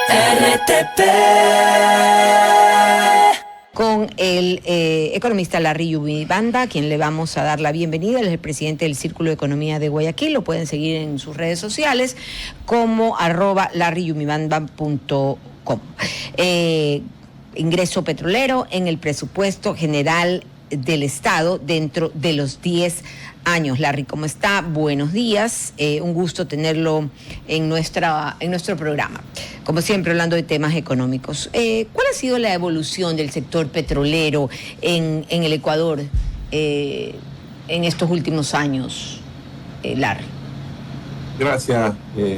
RTP. Con el economista Larry Yumibanda, a quien le vamos a dar la bienvenida. Él es el presidente del Círculo de Economía de Guayaquil. Lo pueden seguir en sus redes sociales como @larryumibanda.com. Ingreso petrolero en el presupuesto general del Estado dentro de los 10 años. Larry, ¿cómo está? Buenos días. Un gusto tenerlo en nuestro programa. Como siempre, hablando de temas económicos. ¿Cuál ha sido la evolución del sector petrolero en el Ecuador en estos últimos años, Larry? Gracias,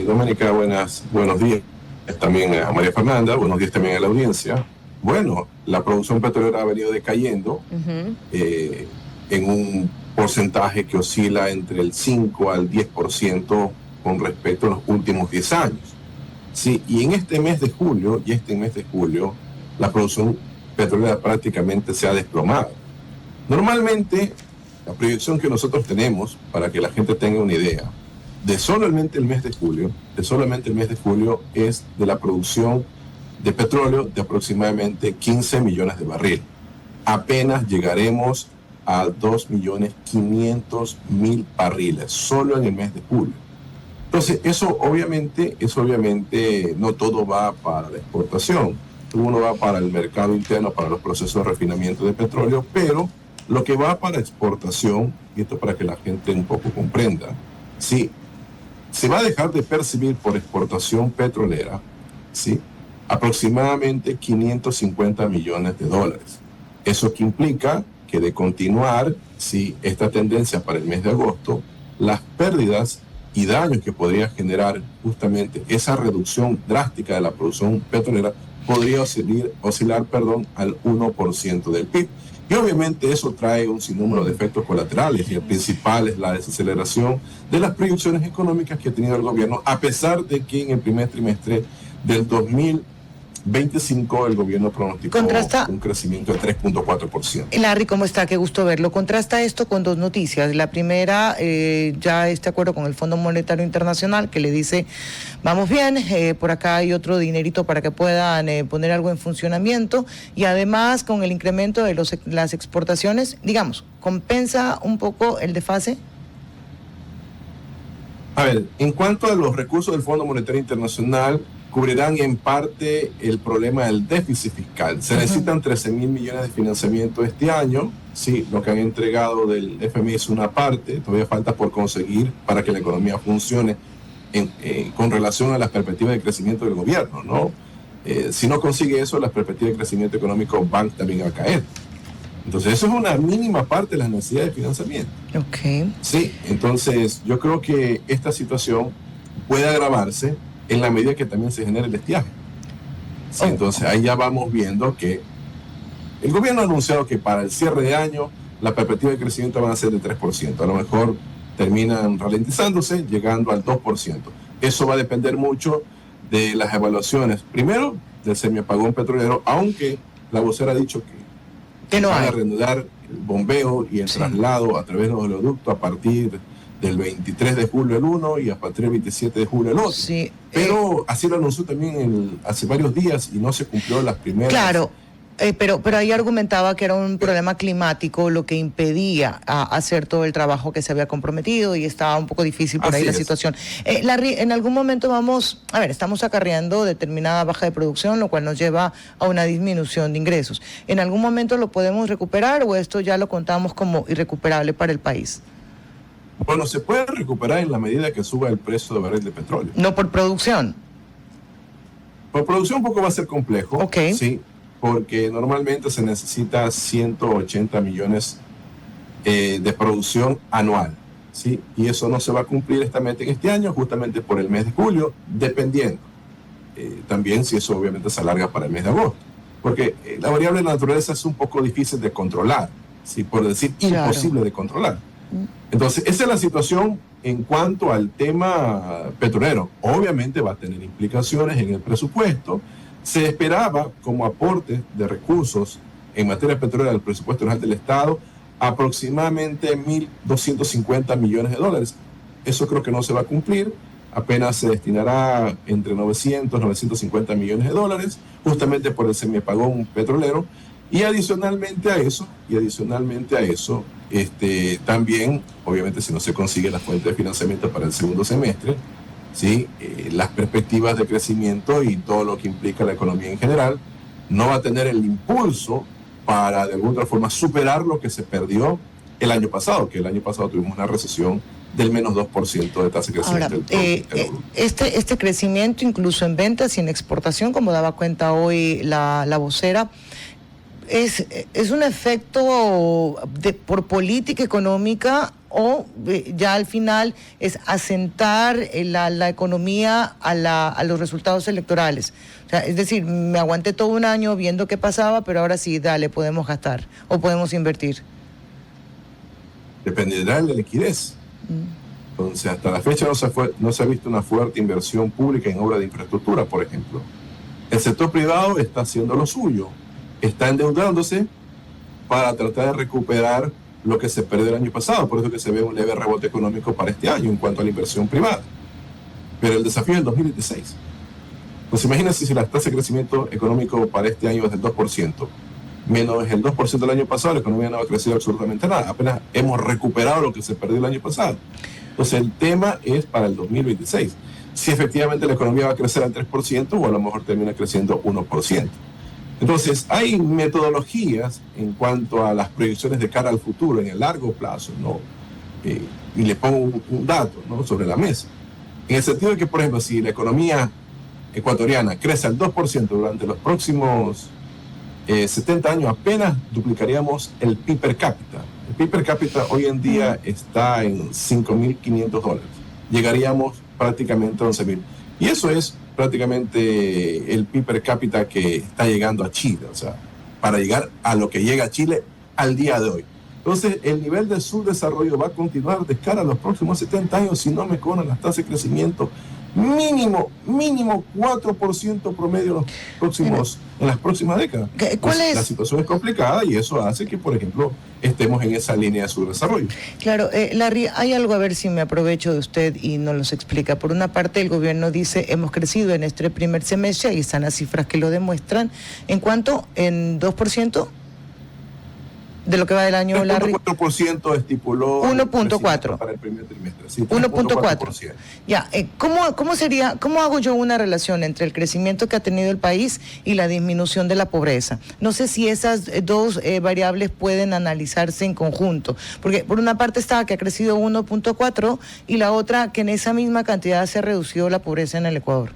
Doménica. Buenos días también a María Fernanda. Buenos días también a la audiencia. Bueno, la producción petrolera ha venido decayendo en un porcentaje que oscila entre el 5 al 10% con respecto a los últimos 10 años. Sí, y en este mes de julio, la producción petrolera prácticamente se ha desplomado. Normalmente, la proyección que nosotros tenemos, para que la gente tenga una idea, de solamente el mes de julio, es de la producción de petróleo de aproximadamente 15 millones de barriles. Apenas llegaremos a 2.500.000 barriles, solo en el mes de julio. Entonces, eso obviamente no todo va para la exportación. Uno va para el mercado interno, para los procesos de refinamiento de petróleo, pero lo que va para exportación, y esto para que la gente un poco comprenda, sí, se va a dejar de percibir por exportación petrolera, ¿sí?, aproximadamente 550 millones de dólares. Eso que implica que de continuar, ¿sí?, esta tendencia para el mes de agosto, las pérdidas y daños que podría generar justamente esa reducción drástica de la producción petrolera podría oscilar al 1% del PIB. Y obviamente eso trae un sinnúmero de efectos colaterales, y el principal es la desaceleración de las proyecciones económicas que ha tenido el gobierno, a pesar de que en el primer trimestre del 2025 el gobierno pronosticó un crecimiento de 3.4%. Larry, ¿cómo está? Qué gusto verlo. Contrasta esto con dos noticias. La primera, ya este acuerdo con el Fondo Monetario Internacional que le dice, vamos bien, por acá hay otro dinerito para que puedan poner algo en funcionamiento, y además con el incremento de las exportaciones, digamos, ¿compensa un poco el desfase? A ver, en cuanto a los recursos del Fondo Monetario Internacional, cubrirán en parte el problema del déficit fiscal. Se necesitan 13.000 millones de financiamiento este año. Sí, lo que han entregado del FMI es una parte, todavía falta por conseguir para que la economía funcione con relación a las perspectivas de crecimiento del gobierno, ¿no? Si no consigue eso, las perspectivas de crecimiento económico van también a caer. Entonces, eso es una mínima parte de las necesidades de financiamiento. Okay. Sí, entonces yo creo que esta situación puede agravarse en la medida que también se genere el estiaje. Sí, entonces ahí ya vamos viendo que el gobierno ha anunciado que para el cierre de año la perspectiva de crecimiento van a ser de 3%. A lo mejor terminan ralentizándose, llegando al 2%. Eso va a depender mucho de las evaluaciones. Primero, del semiapagón petrolero, aunque la vocera ha dicho que no van a reanudar el bombeo y el traslado a través de los oleoductos a partir del 23 de julio el 1 y a partir del 27 de julio el otro. Sí, pero así lo anunció también hace varios días y no se cumplió las primeras. Claro, pero ahí argumentaba que era un problema climático lo que impedía hacer todo el trabajo que se había comprometido, y estaba un poco difícil por ahí la situación. Larry, en algún momento estamos acarreando determinada baja de producción, lo cual nos lleva a una disminución de ingresos. ¿En algún momento lo podemos recuperar o esto ya lo contamos como irrecuperable para el país? Bueno, se puede recuperar en la medida que suba el precio de barril de petróleo. ¿No por producción? Por producción un poco va a ser complejo. Okay. Sí, porque normalmente se necesita 180 millones de producción anual. ¿Sí? Y eso no se va a cumplir en este año, justamente por el mes de julio, dependiendo. También si eso obviamente se alarga para el mes de agosto. Porque la variable de la naturaleza es un poco difícil de controlar, ¿sí? Por decir imposible de controlar. Entonces, esa es la situación en cuanto al tema petrolero. Obviamente va a tener implicaciones en el presupuesto. Se esperaba como aporte de recursos en materia petrolera del presupuesto general del Estado aproximadamente 1.250 millones de dólares. Eso creo que no se va a cumplir. apenas se destinará entre 900 y 950 millones de dólares, justamente por el semiapagón petrolero. Y adicionalmente a eso, también, obviamente, si no se consigue la fuente de financiamiento para el segundo semestre, ¿sí? Las perspectivas de crecimiento y todo lo que implica la economía en general no va a tener el impulso para, de alguna forma, superar lo que se perdió el año pasado, que el año pasado tuvimos una recesión del menos 2% de tasa de crecimiento. Ahora, este crecimiento, incluso en ventas y en exportación, como daba cuenta hoy la vocera, ¿es un efecto por política económica o ya al final es asentar la economía a los resultados electorales? O sea, es decir, me aguanté todo un año viendo qué pasaba, pero ahora sí, dale, podemos gastar o podemos invertir. Dependerá de la liquidez. Entonces, hasta la fecha no se ha visto una fuerte inversión pública en obras de infraestructura, por ejemplo. El sector privado está haciendo lo suyo, está endeudándose para tratar de recuperar lo que se perdió el año pasado, por eso que se ve un leve rebote económico para este año en cuanto a la inversión privada. Pero el desafío es el 2026. Pues imagínense si la tasa de crecimiento económico para este año es del 2%, menos el 2% del año pasado, la economía no ha crecido absolutamente nada, apenas hemos recuperado lo que se perdió el año pasado. Entonces el tema es para el 2026, si efectivamente la economía va a crecer al 3% o a lo mejor termina creciendo 1%. Entonces, hay metodologías en cuanto a las proyecciones de cara al futuro, en el largo plazo, ¿no? Y le pongo un dato, ¿no?, sobre la mesa. En el sentido de que, por ejemplo, si la economía ecuatoriana crece al 2% durante los próximos 70 años, apenas duplicaríamos el PIB per cápita. El PIB per cápita hoy en día está en $5.500. Llegaríamos prácticamente a 11.000. Y eso es prácticamente el PIB per cápita que está llegando a Chile, o sea, para llegar a lo que llega a Chile al día de hoy. Entonces, el nivel de subdesarrollo va a continuar de cara a los próximos 70 años si no mejoran las tasas de crecimiento mínimo 4% promedio en las próximas décadas. ¿Cuál es? La situación es complicada y eso hace que, por ejemplo, estemos en esa línea de subdesarrollo. Claro, Larry, hay algo, a ver si me aprovecho de usted y nos los explica. Por una parte, el gobierno dice, hemos crecido en este primer semestre, y están las cifras que lo demuestran. ¿En cuánto? ¿En 2%? De lo que va del año, Larry. 4% estipuló 1.4 para el primer trimestre. Sí, 1.4. Ya, ¿cómo hago yo una relación entre el crecimiento que ha tenido el país y la disminución de la pobreza? No sé si esas dos variables pueden analizarse en conjunto, porque por una parte está que ha crecido 1.4 y la otra que en esa misma cantidad se ha reducido la pobreza en el Ecuador.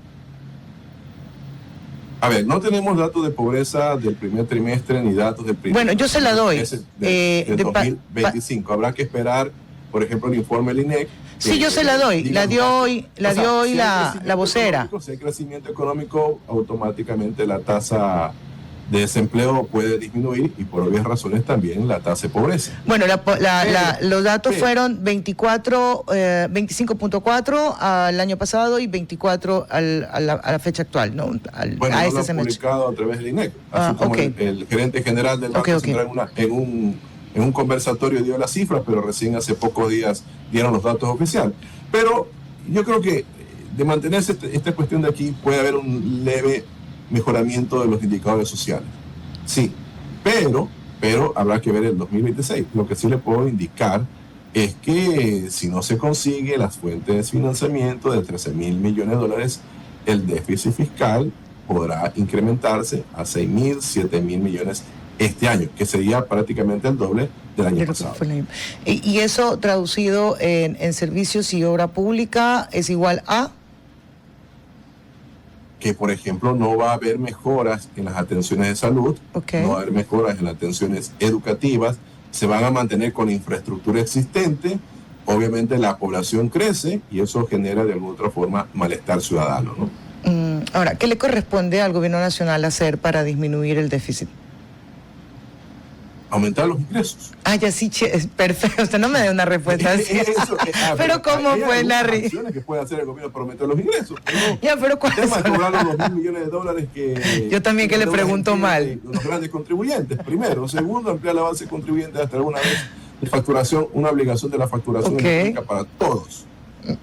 A ver, no tenemos datos de pobreza del primer trimestre ni datos del primer. Bueno, yo se la doy. Del 2025. Habrá que esperar, por ejemplo, el informe del INEC. Sí, yo se la doy. La dio hoy la vocera. Si hay crecimiento económico, automáticamente la tasa de desempleo puede disminuir y por obvias razones también la tasa de pobreza. Bueno, los datos fueron 25.4 al año pasado y 24 a la fecha actual, ¿no? Bueno, no lo han publicado a través del INEC, así como el gerente general del Banco Central en un conversatorio dio las cifras, pero recién hace pocos días dieron los datos oficiales. Pero yo creo que de mantenerse esta cuestión de aquí puede haber un leve mejoramiento de los indicadores sociales. Sí, pero habrá que ver el 2026. Lo que sí le puedo indicar es que si no se consigue las fuentes de financiamiento de 13.000 millones de dólares, el déficit fiscal podrá incrementarse a 6.000, 7.000 millones este año, que sería prácticamente el doble del año pasado. Y eso traducido en servicios y obra pública es igual a... que, por ejemplo, no va a haber mejoras en las atenciones de salud, no va a haber mejoras en las atenciones educativas, se van a mantener con la infraestructura existente, obviamente la población crece y eso genera de alguna otra forma malestar ciudadano, ¿no? Ahora, ¿qué le corresponde al gobierno nacional hacer para disminuir el déficit? Aumentar los ingresos. Ya sí, perfecto. Usted no me dé una respuesta así. Pero ¿cómo fue, Larry? Hay que puede hacer el gobierno para aumentar los ingresos. Pero ¿cuál es? El tema es cobrar los 2.000 millones de dólares que... Yo también que le pregunto mal. Los grandes contribuyentes, primero. Segundo, ampliar la base de contribuyentes hasta alguna vez de facturación, una obligación de la facturación electrónica para todos.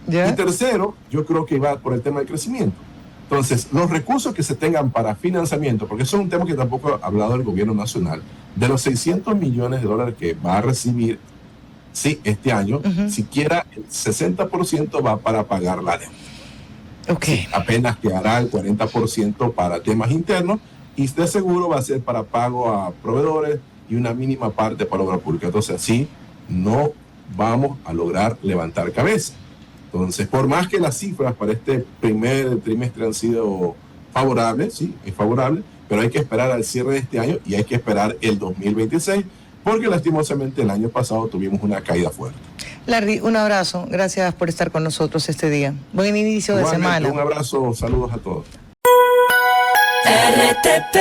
¿Ya? Y tercero, yo creo que va por el tema del crecimiento. Entonces, los recursos que se tengan para financiamiento, porque eso es un tema que tampoco ha hablado el gobierno nacional, de los 600 millones de dólares que va a recibir, sí, este año, siquiera el 60% va para pagar la deuda. Okay. Sí, apenas quedará el 40% para temas internos y de seguro va a ser para pago a proveedores y una mínima parte para obra pública. Entonces, así no vamos a lograr levantar cabeza. Entonces, por más que las cifras para este primer trimestre han sido favorables, sí, es favorable, pero hay que esperar al cierre de este año y hay que esperar el 2026, porque lastimosamente el año pasado tuvimos una caída fuerte. Larry, un abrazo. Gracias por estar con nosotros este día. Buen inicio de semana. Un abrazo, saludos a todos. RTP